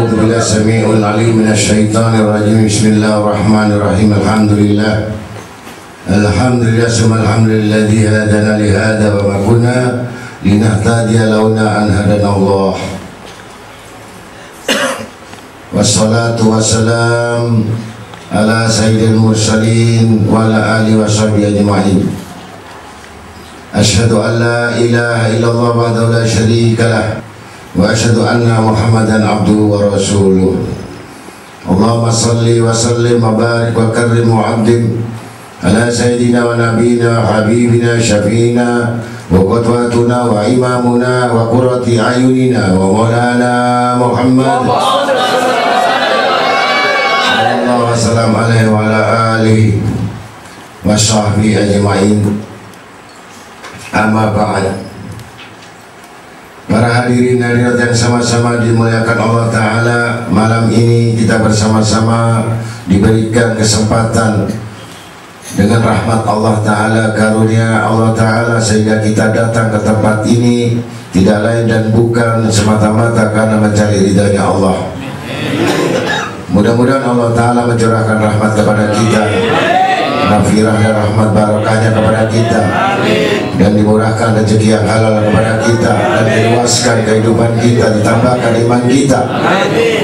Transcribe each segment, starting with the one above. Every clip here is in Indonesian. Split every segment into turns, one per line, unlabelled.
A'udzu billahi samii'il 'aliim minasyaitonir rajiim. Bismillahirrahmanirrahim. Alhamdulillah summa alhamdulilladzi hadana li hadza wa ma kunna linahtadiya laula an hadana Allah. Wassalatu wassalam ala sayyidil mursalin wa ala alihi wa sahbihi ajma'in. Asyhadu an la ilaha illallah wahdahu la syarika lah wa asyhadu anna Muhammadan abduhu wa rasuluh. Allahumma salli wa sallim wa barik wa karrim wa abdim ala sayyidina wa nabiyina habibina syafiina wa qudwatuna wa imamuna wa qurrati ayunina wa maulana Muhammad sallallahu wasallam alaihi wa ala alihi wa sahbihi ajma'in. Amma ba'd. Para hadirin hadirat yang sama-sama dimuliakan Allah Ta'ala, malam ini kita bersama-sama diberikan kesempatan dengan rahmat Allah Ta'ala, karunia Allah Ta'ala, sehingga kita datang ke tempat ini tidak lain dan bukan semata-mata karena mencari ridhanya Allah. Mudah-mudahan Allah Ta'ala mencurahkan rahmat kepada kita, maghfirah dan rahmat barokahnya kepada kita, dan dimurahkan rezeki yang halal kepada kita, dan diluaskan kehidupan kita, ditambahkan iman kita,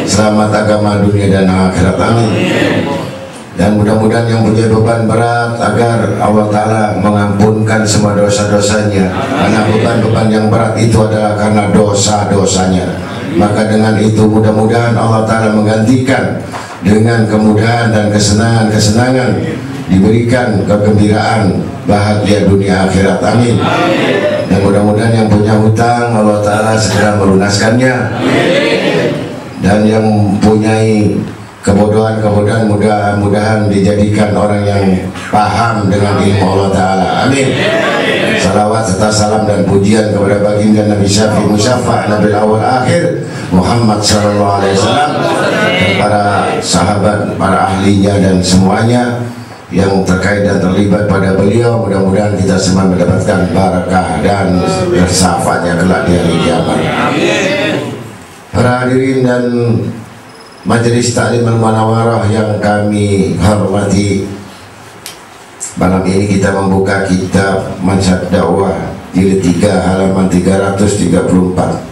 selamat agama dunia dan akhirat, amin. Dan mudah-mudahan yang punya beban berat agar Allah Ta'ala mengampunkan semua dosa-dosanya, karena beban-beban yang berat itu adalah karena dosa-dosanya. Maka dengan itu mudah-mudahan Allah Ta'ala menggantikan dengan kemudahan dan kesenangan-kesenangan, diberikan kegembiraan, bahagia dunia akhirat, amin. Dan mudah-mudahan yang punya hutang Allah Ta'ala segera melunaskannya, dan yang mempunyai kebodohan-kebodohan mudah-mudahan dijadikan orang yang paham dengan ilmu Allah Ta'ala, amin. Salawat serta salam dan pujian kepada baginda Nabi Syafi Musyafa' Nabil Awal Akhir Muhammad sallallahu alaihi wasallam, dan para sahabat, para ahlinya dan semuanya yang terkait dan terlibat pada beliau. Mudah-mudahan kita semua mendapatkan barakah dan syafaatnya kelak di hari kiamat. Para hadirin dan Majelis Ta'lim Al-Munawarah yang kami hormati, malam ini kita membuka kitab Manhaj Dakwah jilid 3 halaman 334.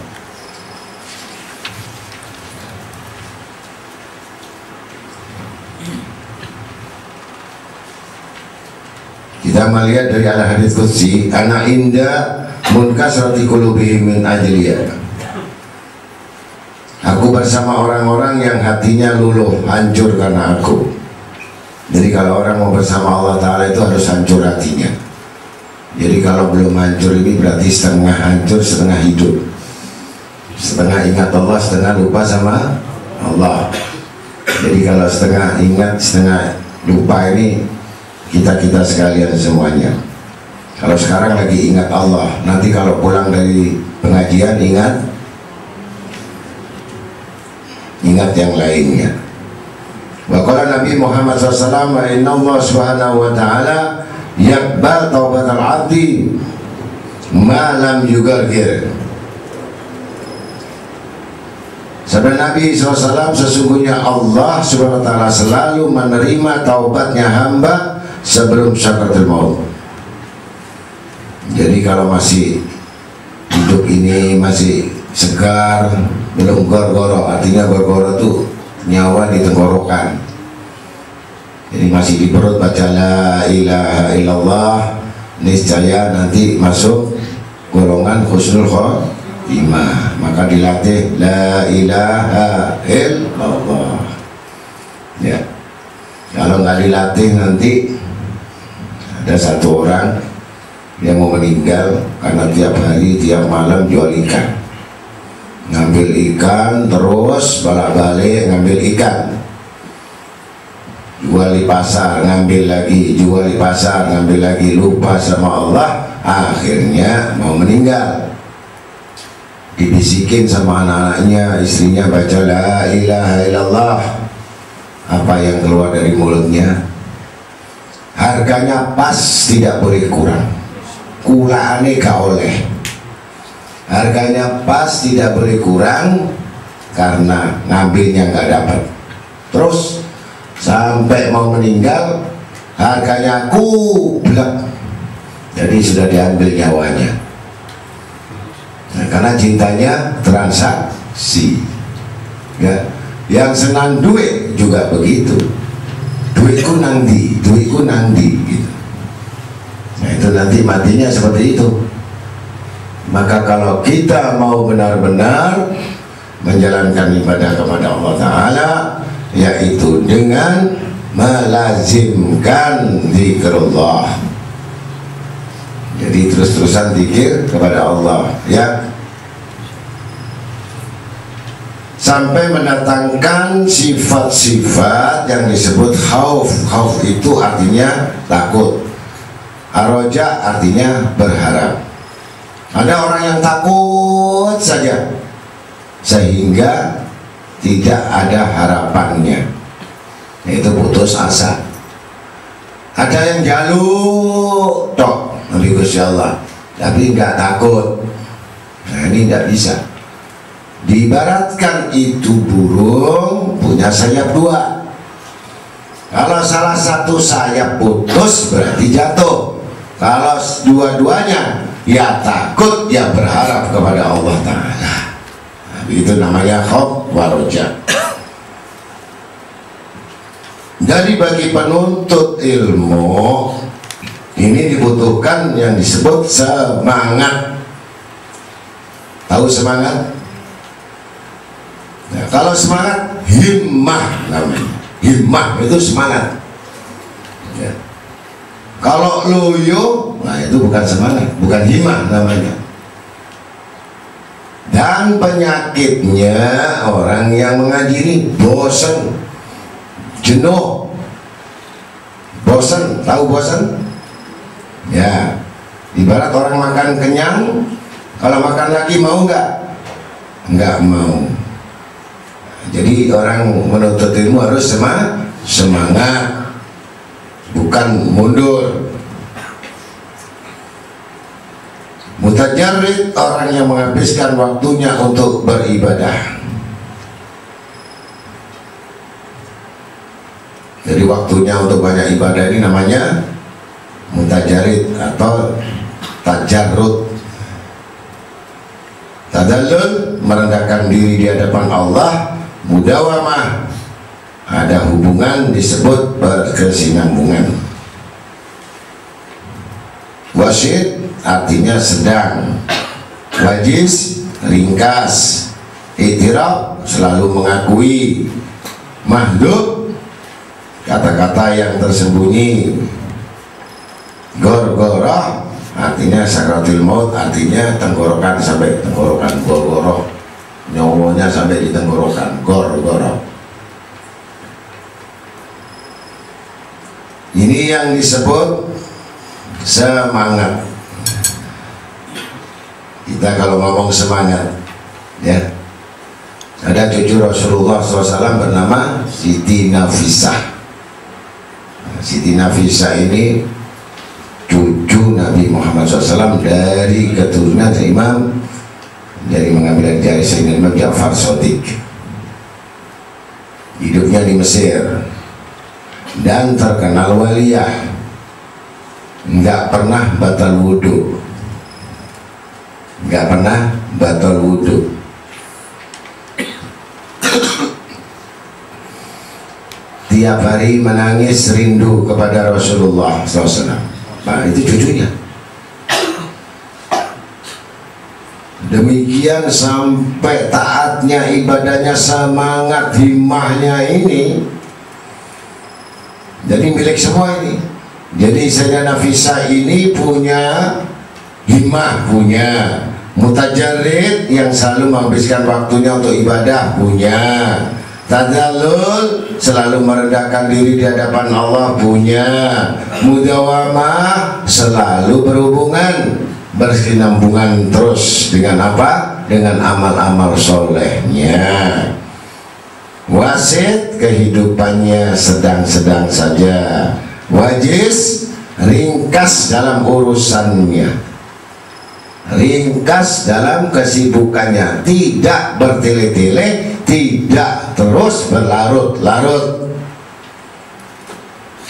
Kita melihat dari al-hadits qudsi, ana inda munkasrati qulubihim min ajliya. Aku bersama orang-orang yang hatinya luluh, hancur karena aku. Jadi kalau orang mau bersama Allah Ta'ala itu harus hancur hatinya. Jadi kalau belum hancur ini berarti setengah hancur, setengah hidup, setengah ingat Allah, setengah lupa sama Allah. Jadi kalau setengah ingat, setengah lupa ini kita-kita sekalian semuanya. Kalau sekarang lagi ingat Allah, nanti kalau pulang dari pengajian ingat yang lainnya. Wa qala Nabi Muhammad SAW, inna Allah subhanahu wa ta'ala yakbal taubatal abdi ma lam yugargir. Sabda Nabi SAW, sesungguhnya Allah subhanahu wa ta'ala selalu menerima taubatnya hamba sebelum sakaratul maut. Jadi kalau masih hidup ini masih segar, belum gorgoro, artinya gorgoro itu nyawa di tenggorokan, jadi masih di perut baca la ilaha illallah, niscaya nanti masuk golongan husnul khotimah. Maka dilatih la ilaha illallah ya. Kalau nggak dilatih nanti ada satu orang yang mau meninggal karena tiap hari tiap malam jual ikan, ngambil ikan terus balak-balik ngambil ikan, jual di pasar, ngambil lagi, jual di pasar, ngambil lagi, lupa sama Allah, akhirnya mau meninggal. Dibisikin sama anak-anaknya, istrinya baca la ilaha illallah. Apa yang keluar dari mulutnya? Harganya pas, tidak boleh kurang. Kulaane gak oleh. Harganya pas, tidak boleh kurang. karena ngambilnya nggak dapat. Terus sampai mau meninggal harganya kublek, jadi sudah diambil nyawanya. Nah, karena cintanya transaksi ya. Yang senang duit juga begitu, duitku nangdi gitu. Nah itu nanti matinya seperti itu. Maka kalau kita mau benar-benar menjalankan ibadah kepada Allah Ta'ala, yaitu dengan melazimkan zikrullah. Jadi terus-terusan zikir kepada Allah ya, sampai mendatangkan sifat-sifat yang disebut khauf. Khauf itu artinya takut, aroja artinya berharap. Ada orang yang takut saja sehingga tidak ada harapannya, itu putus asa. Ada yang jaluk tok Nabi Gusti Allah tapi nggak takut. Nah ini tidak bisa. Diibaratkan itu burung punya sayap dua. Kalau salah satu sayap putus berarti jatuh. Kalau dua-duanya ya takut ya berharap kepada Allah Ta'ala. Nah, itu namanya khauf wa roja. Jadi bagi penuntut ilmu ini dibutuhkan yang disebut semangat. Tahu semangat? Nah, kalau semangat himmah namanya. Himmah itu semangat ya. Kalau loyo, nah itu bukan semangat, bukan himmah namanya. Dan penyakitnya orang yang mengaji ini bosan, jenuh, bosan. Tahu bosan? Ya, ibarat orang makan kenyang, kalau makan lagi mau nggak? Nggak mau. Jadi orang menuntut ilmu harus semangat, bukan mundur. Mutajarrid orang yang menghabiskan waktunya untuk beribadah. Jadi waktunya untuk banyak ibadah ini namanya mutajarrid atau tajarrud. Tadallul merendahkan diri di hadapan Allah. Mudawamah ada hubungan disebut berkesinambungan. Wasyid artinya sedang, wajiz ringkas, itiraf selalu mengakui, mahdud kata-kata yang tersembunyi, gorgoroh artinya sakratil maut, artinya tenggorokan sampai tenggorokan, gorgoroh nyawanya sampai di tenggorokan, gorgoroh. Ini yang disebut semangat. Kita kalau ngomong semangat ya, ada cucu Rasulullah SAW bernama Siti Nafisah. Siti Nafisah ini cucu Nabi Muhammad SAW dari keturunan Imam, dari mengambil dari Sayyidina Imam Ja'far Shadiq. Hidupnya di Mesir dan terkenal waliyah, nggak pernah batal wudhu, nggak pernah batal wudhu. Tiap hari menangis rindu kepada Rasulullah SAW. Nah itu cucunya. Demikian sampai taatnya, ibadahnya, semangat, himmahnya ini jadi milik semua ini. Jadi Sayyidah Nafisah ini punya himmah, punya mutajarrid yang selalu menghabiskan waktunya untuk ibadah, punya tadallul selalu merendahkan diri di hadapan Allah, punya mudawamah selalu berhubungan, berkesinambungan terus dengan apa? Dengan amal-amal solehnya. Wasit kehidupannya sedang-sedang saja. Wajiz ringkas dalam urusannya, ringkas dalam kesibukannya, tidak bertele-tele, tidak terus berlarut-larut.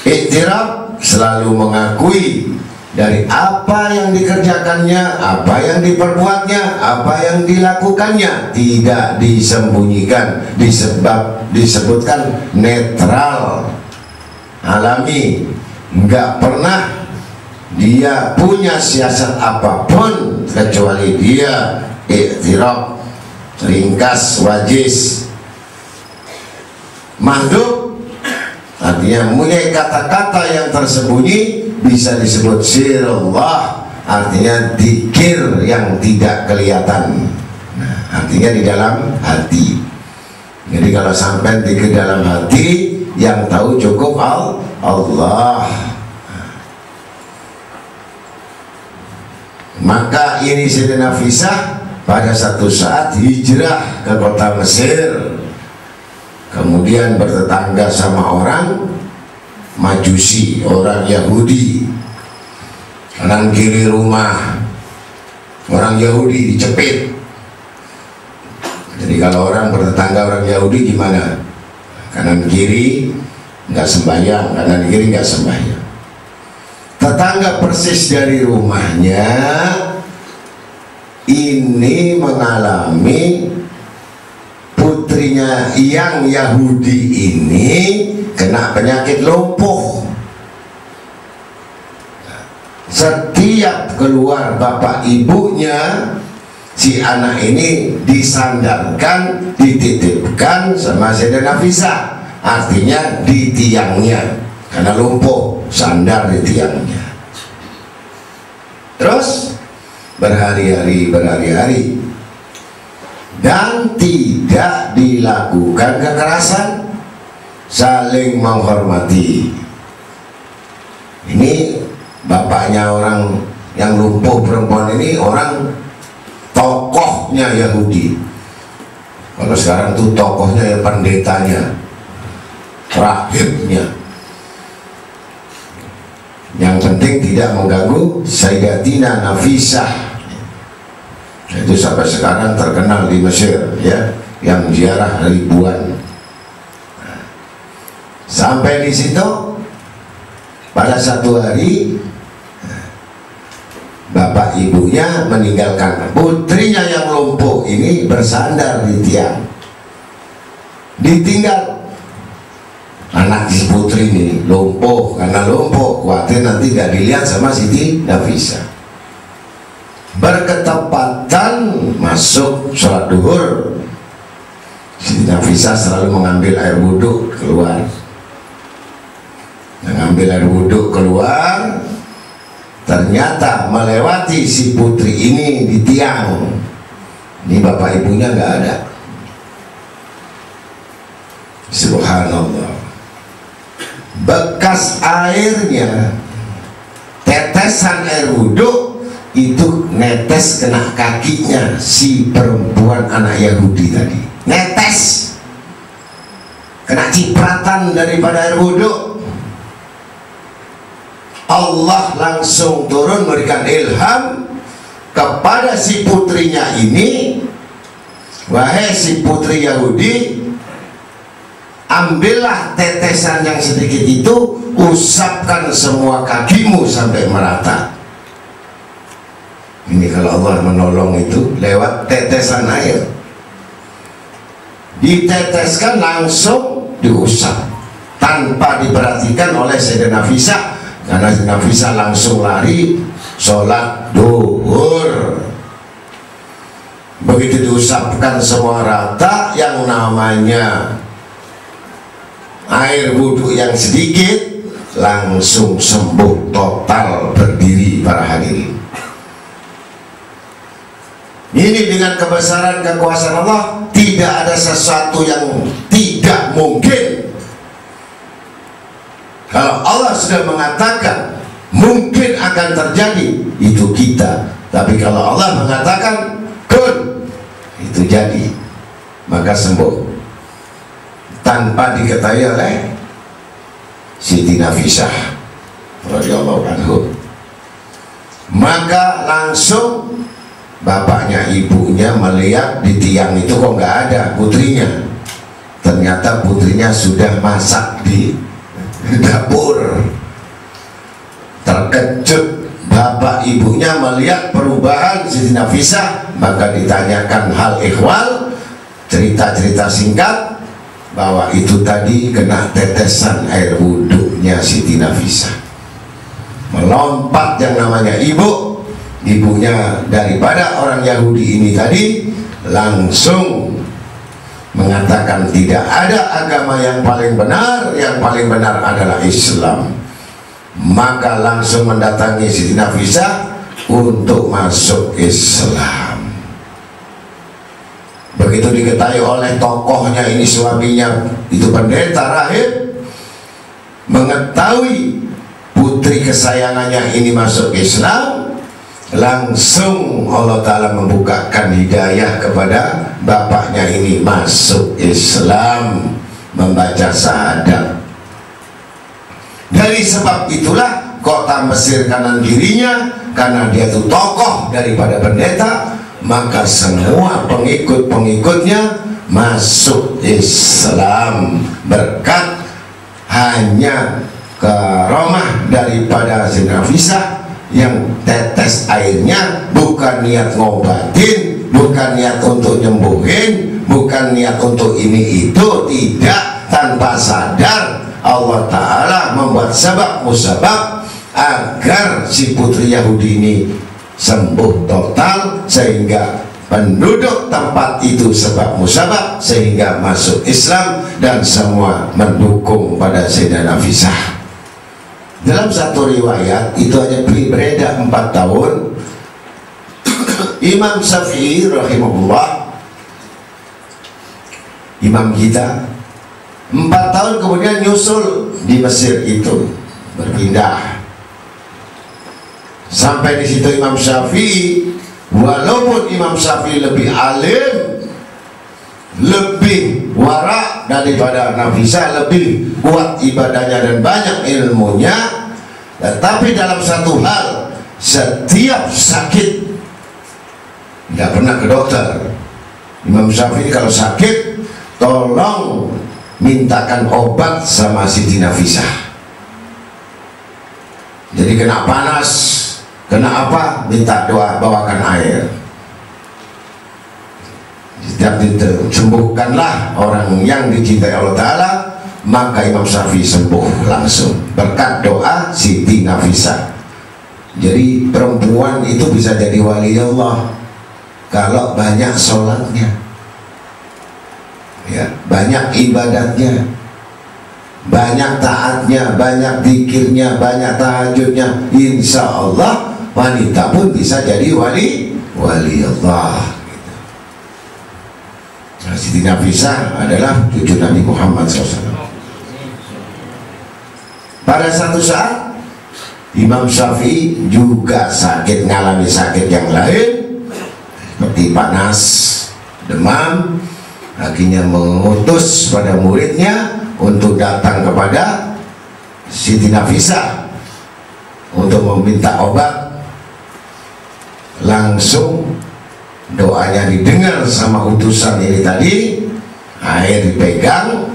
Iktiraf selalu mengakui dari apa yang dikerjakannya, apa yang diperbuatnya, apa yang dilakukannya, tidak disembunyikan, disebutkan netral, alami, nggak pernah dia punya siasat apapun kecuali dia iktiraf, ringkas, wajiz, mahdub, artinya punya kata-kata yang tersembunyi, bisa disebut sirullah, artinya dzikir yang tidak kelihatan. Nah, artinya di dalam hati. Jadi kalau sampai di dalam hati, yang tahu cukup Allah. Maka ini Sayyidah Nafisah pada satu saat hijrah ke kota Mesir, kemudian bertetangga sama orang Majusi, orang Yahudi. Kanan kiri rumah orang Yahudi dicepit. Jadi kalau orang bertetangga orang Yahudi gimana? Kanan kiri nggak sembahyang, kanan kiri nggak sembahyang. Tetangga persis dari rumahnya ini mengalami putrinya yang Yahudi ini kena penyakit lumpuh. Setiap keluar bapak ibunya, si anak ini disandarkan, dititipkan sama Sayyidah Nafisah, artinya di tiangnya, karena lumpuh, sandar di tiangnya. Terus berhari-hari dan tidak dilakukan kekerasan, saling menghormati. Ini bapaknya orang yang lumpuh perempuan ini orang tokohnya Yahudi. Kalau sekarang tuh tokohnya ya pendetanya, rahibnya. Yang penting tidak mengganggu Sayyidatina Nafisah. Itu sampai sekarang terkenal di Mesir, ya, yang ziarah ribuan. Sampai di situ pada satu hari bapak ibunya meninggalkan putrinya yang lumpuh ini bersandar di tiang, ditinggal. Anak si putri ini lumpuh, karena lumpuh khawatir nanti gak dilihat sama Siti Nafisah. Berketepatan masuk sholat duhur, Siti Nafisah selalu mengambil air wudhu keluar, ternyata melewati si putri ini di tiang. Ini bapak ibunya nggak ada. Subhanallah, bekas airnya, tetesan air wudhu itu netes kena kakinya si perempuan anak Yahudi tadi, netes kena cipratan daripada air wudhu. Allah langsung turun memberikan ilham kepada si putrinya ini, wahai si putri Yahudi, ambillah tetesan yang sedikit itu, usapkan semua kakimu sampai merata. Ini kalau Allah menolong itu lewat tetesan air, diteteskan langsung diusap tanpa diperhatikan oleh Sayyidah Nafisah, karena Nafisah langsung lari sholat duhur. Begitu diusapkan semua rata, yang namanya air wudhu yang sedikit langsung sembuh total, berdiri para hadirin. Ini dengan kebesaran kekuasaan Allah, tidak ada sesuatu yang tidak mungkin. Kalau Allah sudah mengatakan mungkin akan terjadi, itu kita. Tapi kalau Allah mengatakan kun, itu jadi, maka sembuh tanpa diketahui oleh Siti Nafisah radhiyallahu anhu. Maka langsung bapaknya ibunya melihat di tiang itu kok nggak ada putrinya. ternyata putrinya sudah masak di dapur. Terkejut bapak ibunya melihat perubahan Siti Nafisah, maka ditanyakan hal ihwal, cerita-cerita singkat bahwa itu tadi kena tetesan air wudhunya Siti Nafisah. Melompat yang namanya ibunya daripada orang Yahudi ini tadi langsung mengatakan tidak ada agama yang paling benar adalah Islam. Maka langsung mendatangi Siti Nafisah untuk masuk Islam. Begitu diketahui oleh tokohnya ini, suaminya itu pendeta rahib, mengetahui putri kesayangannya ini masuk Islam, langsung Allah Ta'ala membukakan hidayah kepada bapaknya ini masuk Islam, membaca syahadat. Dari sebab itulah kota Mesir kanan kirinya, karena dia itu tokoh daripada pendeta, maka semua pengikut-pengikutnya masuk Islam berkat hanya karomah daripada Siti Nafisah yang tetes airnya bukan niat ngobatin, bukan niat untuk nyembuhin, bukan niat untuk ini itu, tidak. Tanpa sadar Allah Ta'ala membuat sebab musabab agar si putri Yahudi ini sembuh total, sehingga penduduk tempat itu sebab musabab sehingga masuk Islam dan semua mendukung pada Sayyidah Nafisah. Dalam satu riwayat itu hanya beredar 4 tahun. Imam Syafi'i rahimahullah, imam kita, 4 tahun kemudian nyusul di Mesir itu, berpindah sampai di situ. Imam Syafi'i, walaupun Imam Syafi'i lebih alim, lebih wara daripada Nafisah, lebih kuat ibadahnya dan banyak ilmunya, tetapi dalam satu hal, setiap sakit tidak pernah ke dokter. Imam Syafi'i kalau sakit, tolong mintakan obat sama Siti Nafisah. Jadi kena panas, kena apa, minta doa, bawakan air. Setiap disembuhkanlah orang yang dicintai Allah Ta'ala, maka Imam Syafi'i sembuh langsung berkat doa Siti Nafisah. Jadi perempuan itu bisa jadi wali Allah kalau banyak sholatnya, ya, banyak ibadatnya, banyak taatnya, banyak zikirnya, banyak tahajudnya. Insya Allah wanita pun bisa jadi wali Allah. Nah, Siti Nafisah adalah cucu Nabi Muhammad SAW. Pada satu saat Imam Syafi'i juga sakit, mengalami sakit yang lain seperti panas, demam. Akhirnya mengutus pada muridnya untuk datang kepada Siti Nafisah untuk meminta obat. Langsung doanya didengar sama utusan ini tadi, air dipegang,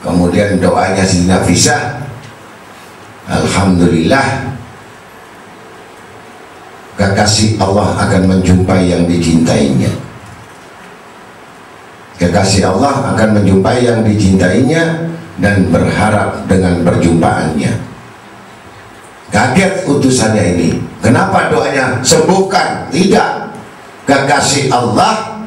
kemudian doanya Siti Nafisah, alhamdulillah, kekasih Allah akan menjumpai yang dicintainya. Kekasih Allah akan menjumpai yang dicintainya dan berharap dengan perjumpaannya. Kaget utusannya ini, kenapa doanya sembuhkan? Tidak. Kekasih Allah,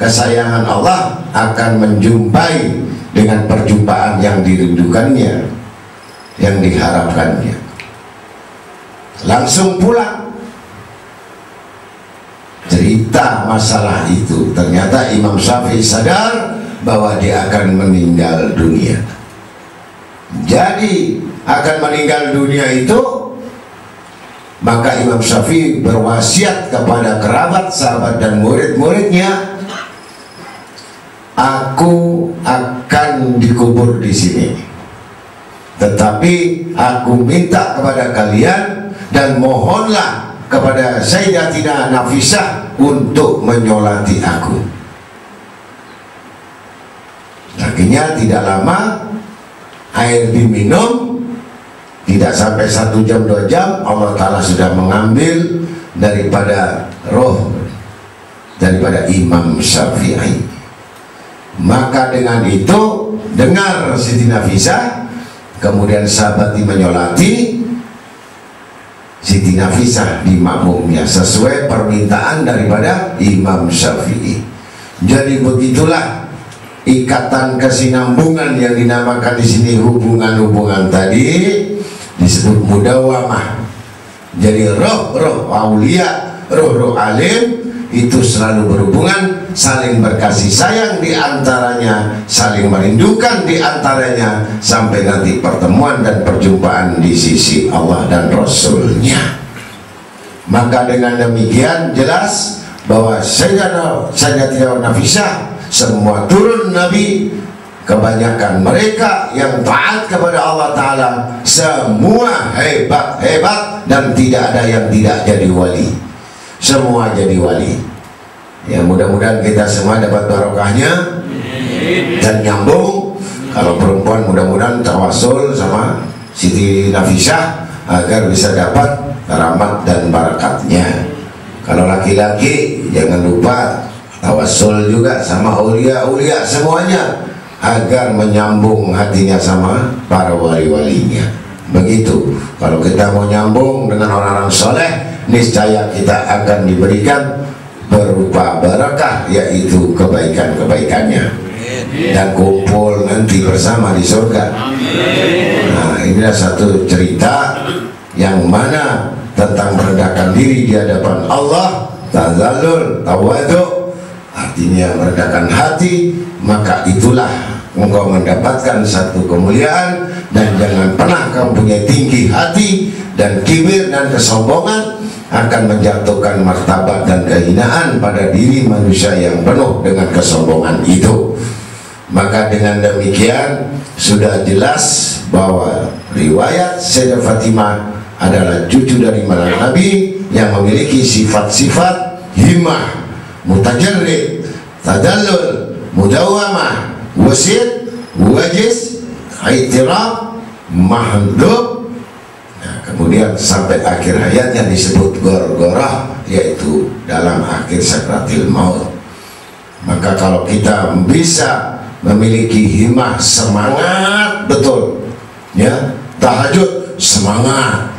kesayangan Allah akan menjumpai dengan perjumpaan yang dirindukannya, yang diharapkannya. Langsung pulang. Cerita masalah itu, ternyata Imam Syafi'i sadar bahwa dia akan meninggal dunia. Jadi akan meninggal dunia itu, maka Imam Syafi'i berwasiat kepada kerabat, sahabat dan murid-muridnya, aku akan dikubur di sini, tetapi aku minta kepada kalian dan mohonlah kepada Sayyidatina Nafisah untuk menyolati aku. Akhirnya tidak lama air diminum, tidak sampai 1 jam 2 jam Allah Ta'ala sudah mengambil daripada roh daripada Imam Syafi'i. Maka dengan itu dengar Siti Nafisah, kemudian sahabati menyolati Siti Nafisah di makmumnya sesuai permintaan daripada Imam Syafi'i. Jadi begitulah ikatan kesinambungan yang dinamakan di sini hubungan-hubungan tadi disebut mudawamah. Jadi roh-roh aulia, roh-roh alim itu selalu berhubungan, saling berkasih sayang di antaranya, saling merindukan di antaranya sampai nanti pertemuan dan perjumpaan di sisi Allah dan Rasulnya. Maka dengan demikian jelas bahwa Sayyidatina Nafisah semua turun Nabi, kebanyakan mereka yang taat kepada Allah Ta'ala semua hebat-hebat dan tidak ada yang tidak jadi wali, semua jadi wali. Ya mudah-mudahan kita semua dapat barokahnya dan nyambung. Kalau perempuan mudah-mudahan tawasul sama Siti Nafisah agar bisa dapat rahmat dan barakatnya. Kalau laki-laki jangan lupa tawasul juga sama aulia-aulia semuanya agar menyambung hatinya sama para wali-walinya. Begitu. Kalau kita mau nyambung dengan orang-orang soleh, niscaya kita akan diberikan berupa barakah, yaitu kebaikan-kebaikannya, dan kumpul nanti bersama di surga. Nah, inilah satu cerita yang mana tentang merendahkan diri di hadapan Allah, tazallul, tawadhu, artinya merendahkan hati. Maka itulah engkau mendapatkan satu kemuliaan. Dan jangan pernah kamu punya tinggi hati dan kibir dan kesombongan, akan menjatuhkan martabat dan kehinaan pada diri manusia yang penuh dengan kesombongan itu. Maka dengan demikian sudah jelas bahwa riwayat Sayyidah Fatimah adalah cucu dari Nabi yang memiliki sifat-sifat himmah, mutajarrid, tadallul, mudawamah, wasid, wajiz, i'tiraf, mahdub. Nah, kemudian sampai akhir hayatnya disebut gorgorah, yaitu dalam akhir sakratil maut. Maka kalau kita bisa memiliki himmah, semangat betul, ya, tahajud semangat,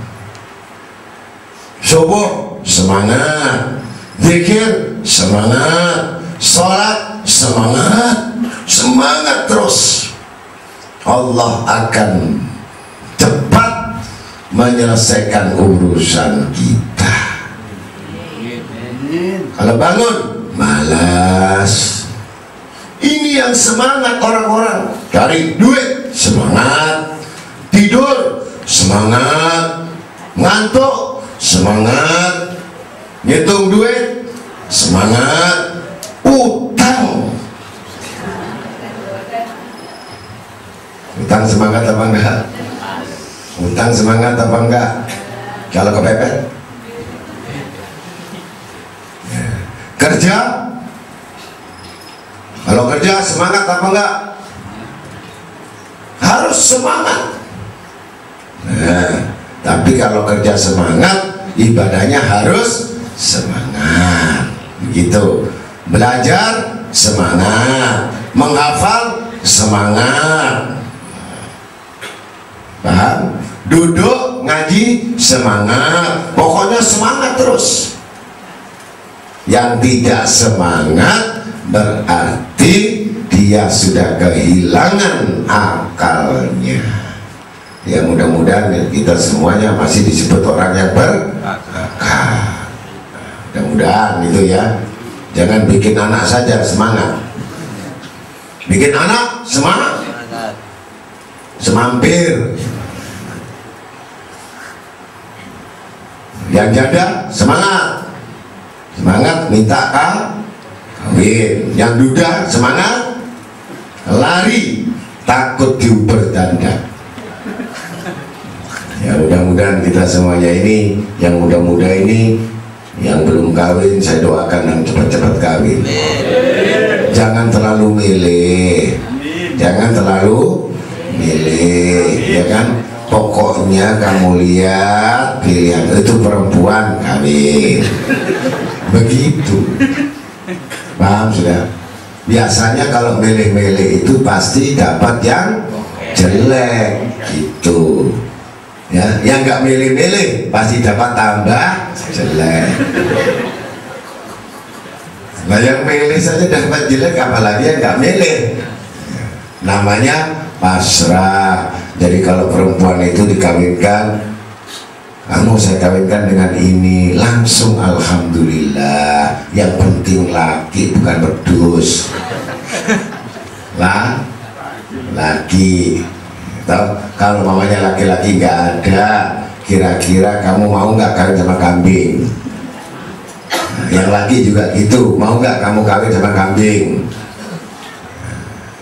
subuh semangat, zikir semangat, sholat semangat, semangat terus, Allah akan cepat menyelesaikan urusan kita. Kalau bangun malas, ini yang semangat orang-orang. Cari duit semangat, tidur semangat, ngantuk semangat, ngitung duit semangat, utang semangat apa enggak? Utang semangat apa enggak? Kalau kepepet ya. Kerja, kalau kerja semangat apa enggak? Harus semangat. Nah, tapi kalau kerja semangat, ibadahnya harus semangat. Begitu. Belajar semangat, menghafal semangat. Paham? Duduk ngaji semangat, pokoknya semangat terus. Yang tidak semangat berarti dia sudah kehilangan akalnya. Ya mudah-mudahan kita semuanya masih disebut orang yang berakal. Mudah-mudahan itu ya. Jangan bikin anak saja semangat, bikin anak semangat, semampir. Yang janda semangat, semangat minta kawin. Yang duda semangat lari, takut diuber dandan. Ya mudah-mudahan kita semuanya ini, yang muda-muda ini, yang belum kawin, saya doakan yang cepat-cepat kawin. Jangan terlalu milih. jangan terlalu milih, ya kan. Pokoknya kamu lihat pilihan itu perempuan kawin, begitu. Paham sudah? Biasanya kalau milih-milih itu pasti dapat yang jelek gitu ya. Yang nggak milih-milih pasti dapat tambah jelek. Nah yang milih saja dapat jelek, apalagi yang nggak milih. Namanya pasrah. Jadi kalau perempuan itu dikawinkan, kamu saya kawinkan dengan ini, langsung alhamdulillah. Yang penting laki bukan berdus. Lah laki. Kalau mamanya laki-laki nggak ada, kira-kira kamu mau nggak kawin sama kambing? Yang laki juga gitu, mau nggak kamu kawin sama kambing?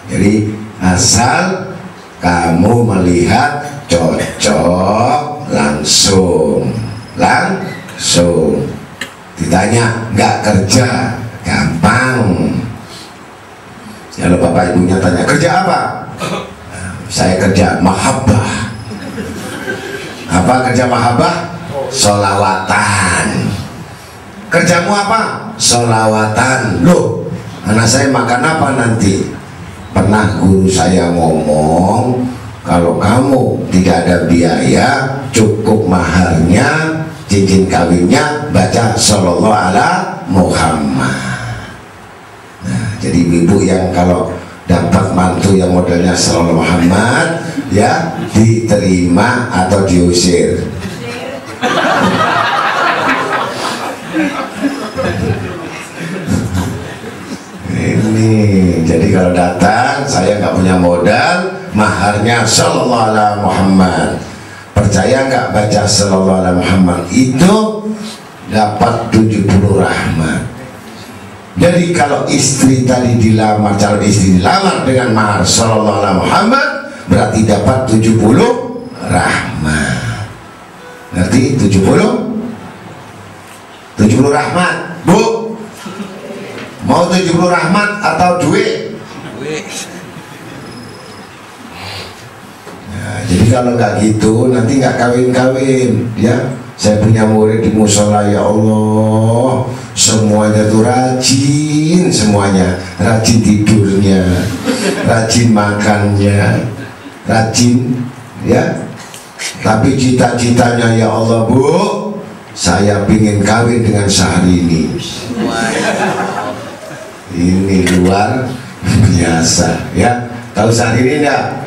Jadi asal kamu melihat cocok, langsung ditanya nggak kerja, gampang. Kalau bapak ibunya tanya kerja apa, saya kerja mahabbah. Apa kerja mahabbah? Solawatan. Kerjamu apa? Solawatan. Loh, anak saya makan apa nanti? Pernah guru saya ngomong, kalau kamu tidak ada biaya, cukup maharnya, cincin kawinnya baca Sallallahu ala Muhammad. Nah, jadi ibu yang kalau dapat mantu yang modelnya Sallallahu Muhammad, ya diterima atau diusir. Ini jadi kalau datang saya nggak punya modal, maharnya Sallallahu ala Muhammad. Percaya nggak baca Sallallahu ala Muhammad itu dapat 70 rahmat. Jadi kalau istri tadi dilamar, calon istri dilamar dengan mahar Sallallahu ala Muhammad, berarti dapat 70 rahmat. Ngerti 70? 70 rahmat, Bu. Mau 70 rahmat atau duit? Nah, jadi kalau nggak gitu nanti nggak kawin-kawin ya. Saya punya murid di musola, ya Allah, semuanya tuh rajin, semuanya rajin tidurnya, rajin makannya, rajin ya. Tapi cita-citanya, ya Allah Bu, saya pingin kawin dengan Syahrini. Ini luar biasa ya. Tahu Syahrini enggak?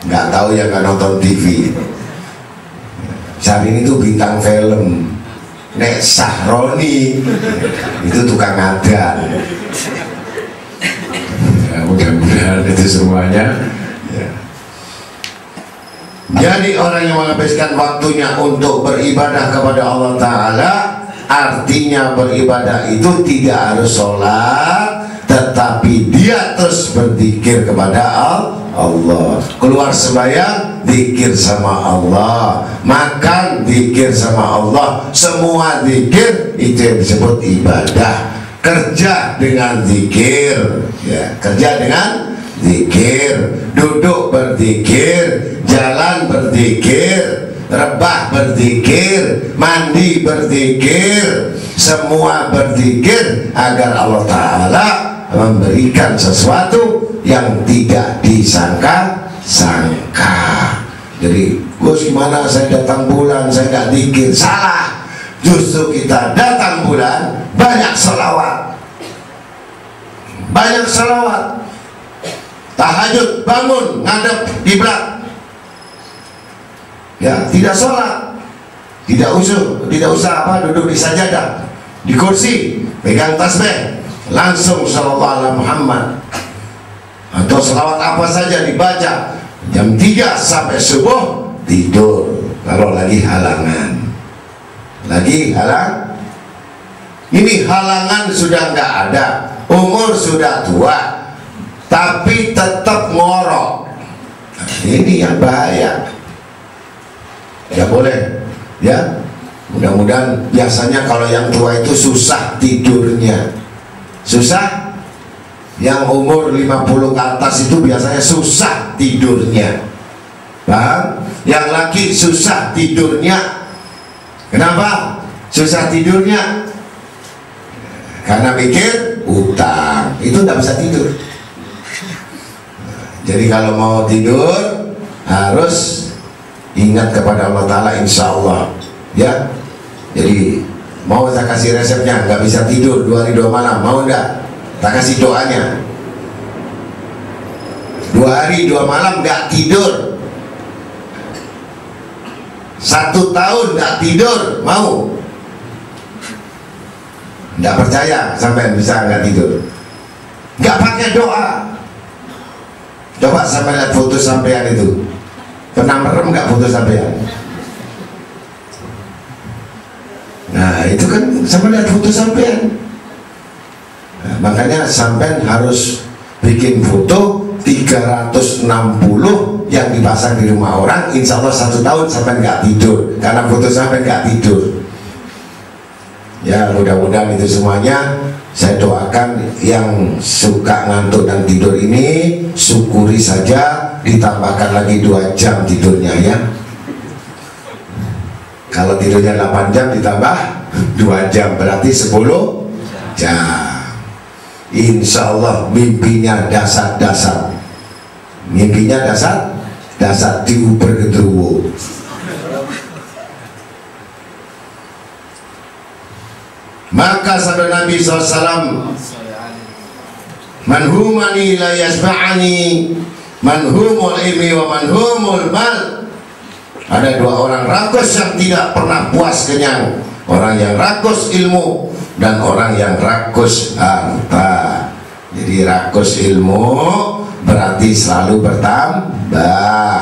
Nggak tahu ya, nggak nonton TV. Syahrini itu bintang film. Nek Sahroni itu tukang adan. Ya, mudah-mudahan itu semuanya ya. Jadi orang yang menghabiskan waktunya untuk beribadah kepada Allah Ta'ala, artinya beribadah itu tidak harus sholat, tetapi dia terus berzikir kepada Allah. Keluar sembahyang, zikir sama Allah. Makan, zikir sama Allah. Semua zikir itu yang disebut ibadah. Kerja dengan zikir ya. Kerja dengan zikir. Duduk berzikir, jalan berzikir, rebah berzikir, mandi berzikir, semua berzikir agar Allah Ta'ala memberikan sesuatu yang tidak disangka-sangka. Jadi, Gus, gimana saya datang bulan saya nggak zikir? Salah. Justru kita datang bulan banyak selawat, banyak selawat. Tahajud, bangun, ngadep kiblat. Ya, tidak sholat, tidak usah duduk di sajadah, di kursi, pegang tasbih, langsung Sallallahu ala Muhammad. Atau selawat apa saja dibaca. Jam 3 sampai subuh tidur. Kalau lagi halangan, ini halangan sudah nggak ada, umur sudah tua, tapi tetap ngorok. Ini yang bahaya. Ya boleh ya. Mudah-mudahan, biasanya kalau yang tua itu susah tidurnya. Susah Yang umur 50 ke atas itu biasanya susah tidurnya. Paham? Yang laki susah tidurnya. Kenapa susah tidurnya? Karena mikir utang, itu tidak bisa tidur. Jadi kalau mau tidur harus ingat kepada Allah Ta'ala, insya Allah ya. Jadi mau saya kasih resepnya, nggak bisa tidur 2 hari 2 malam, mau enggak? Tak kasih doanya. 2 hari 2 malam nggak tidur, 1 tahun nggak tidur, mau? Nggak percaya sampai bisa nggak tidur, nggak pakai doa. Coba sampai lihat foto sampean itu, pernah merem nggak foto sampean? Nah itu kan sampai lihat foto sampean. Nah, makanya sampean harus bikin foto 360 yang dipasang di rumah orang. Insya Allah 1 tahun sampean nggak tidur karena foto sampean nggak tidur. Ya mudah-mudahan itu semuanya saya doakan. Yang suka ngantuk dan tidur ini syukuri saja, ditambahkan lagi 2 jam tidurnya ya. Kalau tidurnya 8 jam ditambah 2 jam berarti 10 jam. Insya Allah mimpinya dasar-dasar, mimpinya dasar diuber gedruwo. Maka sabda Nabi SAW, manhumani la yasba'ani manhumul ilmi wa manhumul mal. Ada 2 orang rakus yang tidak pernah puas kenyang, orang yang rakus ilmu dan orang yang rakus harta. Jadi rakus ilmu berarti selalu bertambah.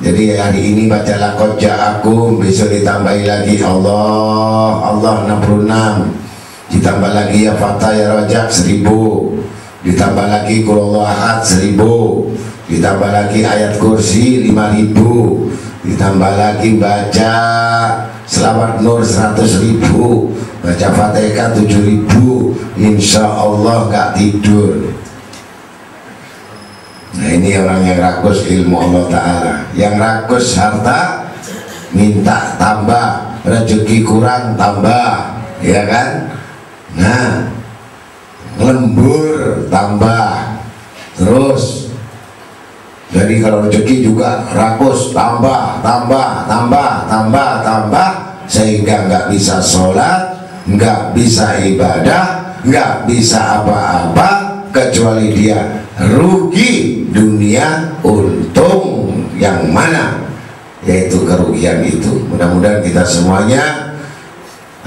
Jadi hari ini baca laqad ja'akum, besok ditambahi lagi Allah 66, ditambah lagi ya Fatah ya Rajab 1000, ditambah lagi Qul Huwallahu Ahad 1000, ditambah lagi ayat kursi 5000, ditambah lagi baca selawat nur 100.000, baca Fatihah 7.000. Insya Allah gak tidur. Nah ini orang yang rakus ilmu Allah Ta'ala. Yang rakus harta minta tambah, rezeki kurang tambah, ya kan? Nah lembur tambah terus. Jadi kalau rezeki juga rakus tambah, sehingga nggak bisa sholat, nggak bisa ibadah, nggak bisa apa-apa, kecuali dia rugi dunia, untung yang mana? Yaitu kerugian itu. Mudah-mudahan kita semuanya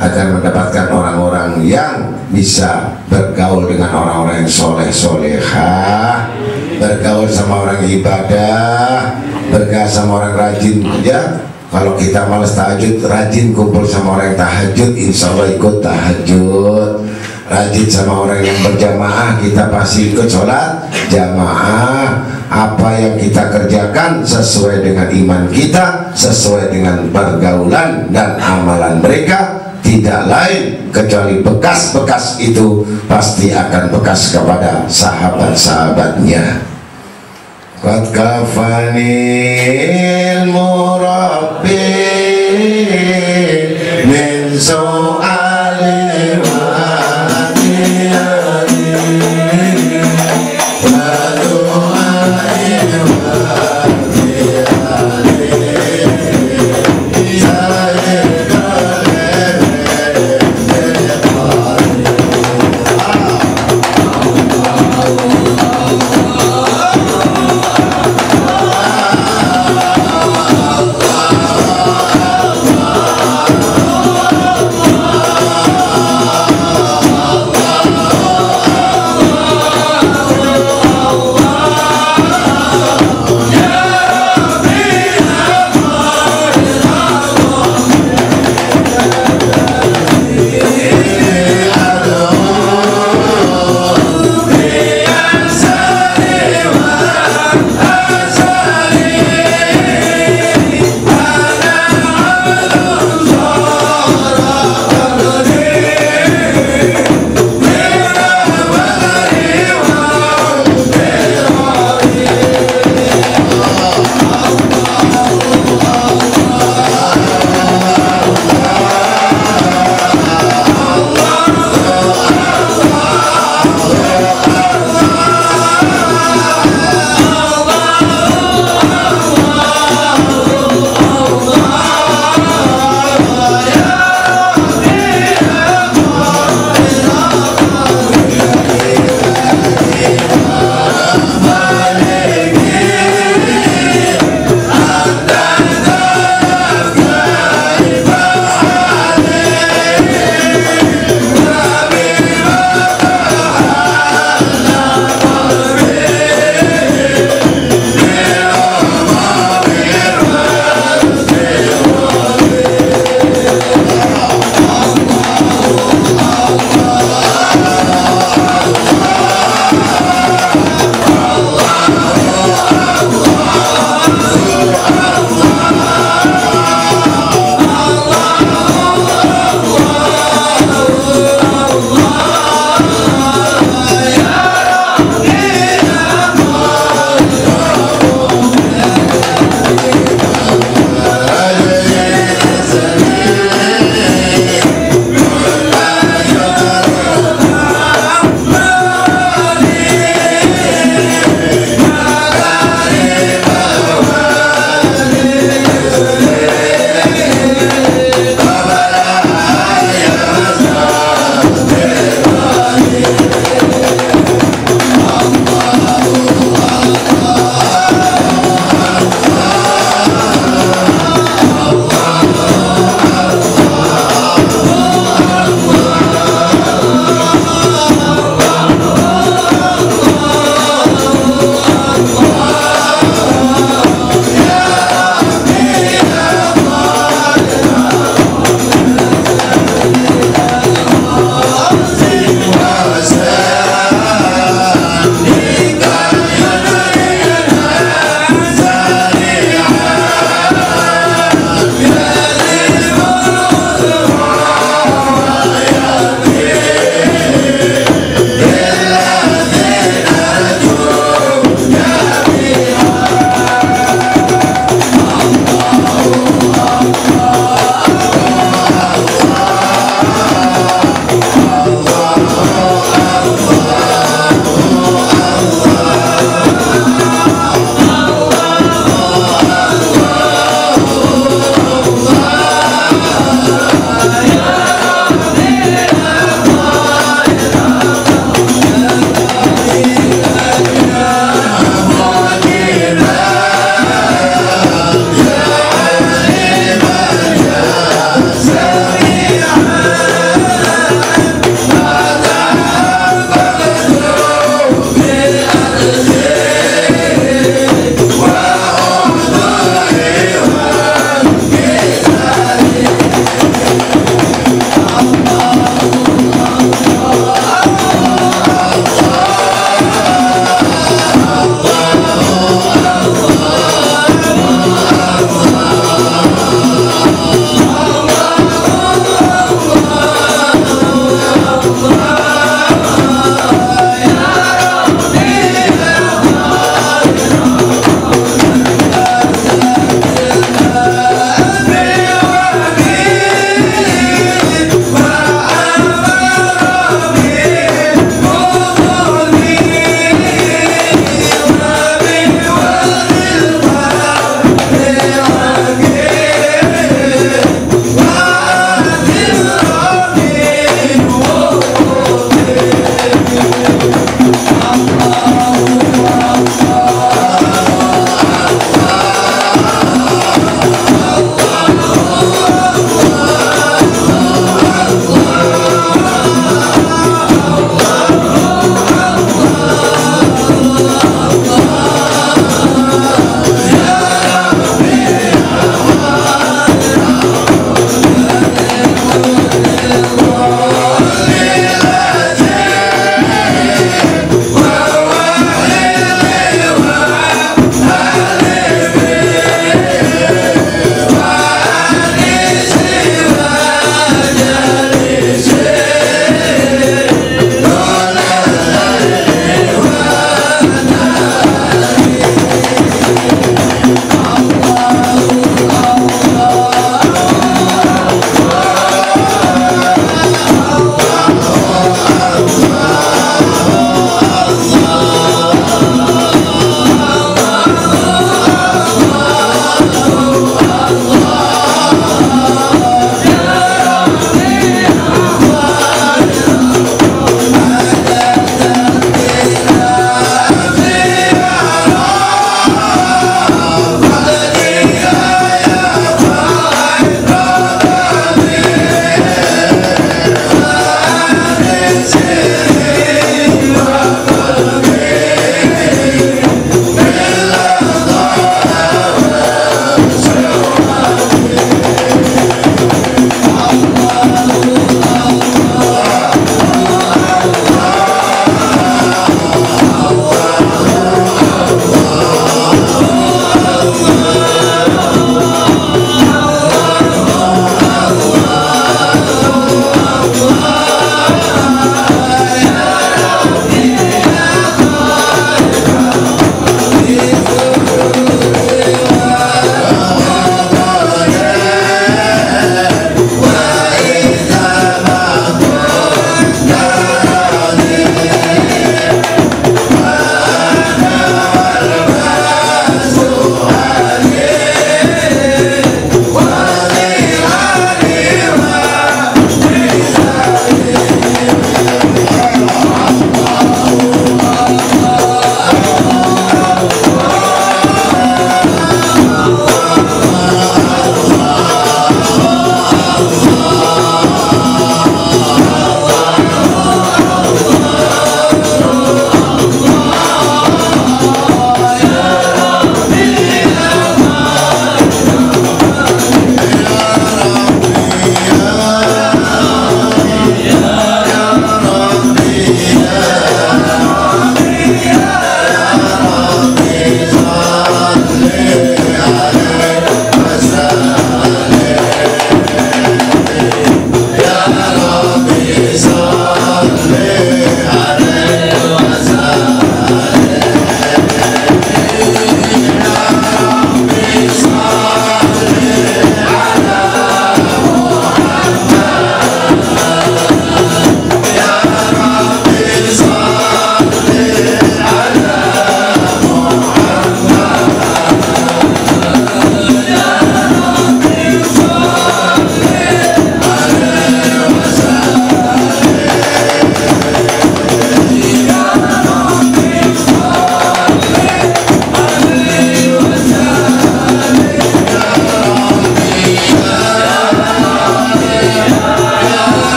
akan mendapatkan orang-orang yang bisa bergaul dengan orang-orang yang soleh-solehah, bergaul sama orang ibadah, bergaul sama orang rajin ya. Kalau kita malas tahajud, rajin kumpul sama orang yang tahajud, insya Allah ikut tahajud. Rajin sama orang yang berjamaah, kita pasti ikut sholat jamaah. Apa yang kita kerjakan sesuai dengan iman kita, sesuai dengan pergaulan dan amalan mereka, tidak lain kecuali bekas-bekas itu pasti akan bekas kepada sahabat-sahabatnya. Qad kafanil murabbi min su'ali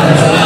Tuhan.